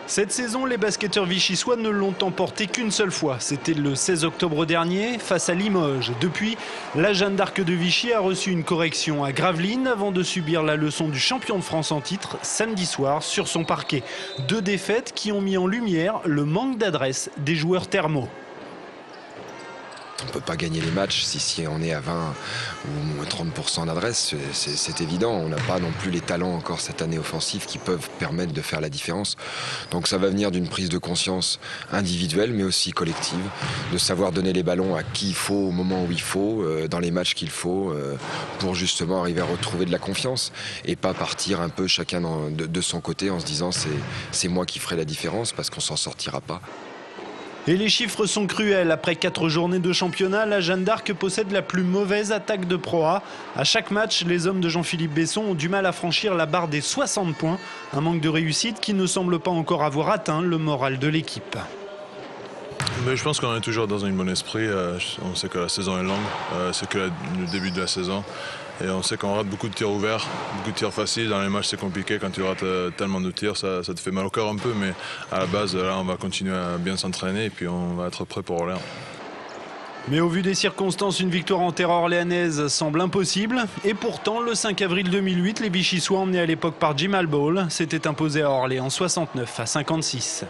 Cette saison, les basketteurs vichysois ne l'ont emporté qu'une seule fois. C'était le 16 octobre dernier, face à Limoges. Depuis, la Jeanne d'Arc de Vichy a reçu une correction à Gravelines avant de subir la leçon du champion de France en titre samedi soir sur son parquet. 2 défaites qui ont mis en lumière le manque d'adresse des joueurs thermaux. On ne peut pas gagner les matchs si on est à 20 ou 30% d'adresse, c'est évident. On n'a pas non plus les talents encore cette année offensifs qui peuvent permettre de faire la différence. Donc ça va venir d'une prise de conscience individuelle mais aussi collective, de savoir donner les ballons à qui il faut au moment où il faut, dans les matchs qu'il faut, pour justement arriver à retrouver de la confiance et pas partir un peu chacun de son côté en se disant c'est moi qui ferai la différence parce qu'on s'en sortira pas. Et les chiffres sont cruels. Après 4 journées de championnat, la Jeanne d'Arc possède la plus mauvaise attaque de Pro A. À chaque match, les hommes de Jean-Philippe Besson ont du mal à franchir la barre des 60 points. Un manque de réussite qui ne semble pas encore avoir atteint le moral de l'équipe. Mais je pense qu'on est toujours dans un bon esprit. On sait que la saison est longue, c'est que le début de la saison. Et on sait qu'on rate beaucoup de tirs ouverts, beaucoup de tirs faciles. Dans les matchs, c'est compliqué. Quand tu rates tellement de tirs, ça te fait mal au cœur un peu. Mais à la base, là, on va continuer à bien s'entraîner et puis on va être prêt pour Orléans. Mais au vu des circonstances, une victoire en terre orléanaise semble impossible. Et pourtant, le 5 avril 2008, les Vichysois, emmenés à l'époque par Jim Alball, s'étaient imposés à Orléans 69 à 56.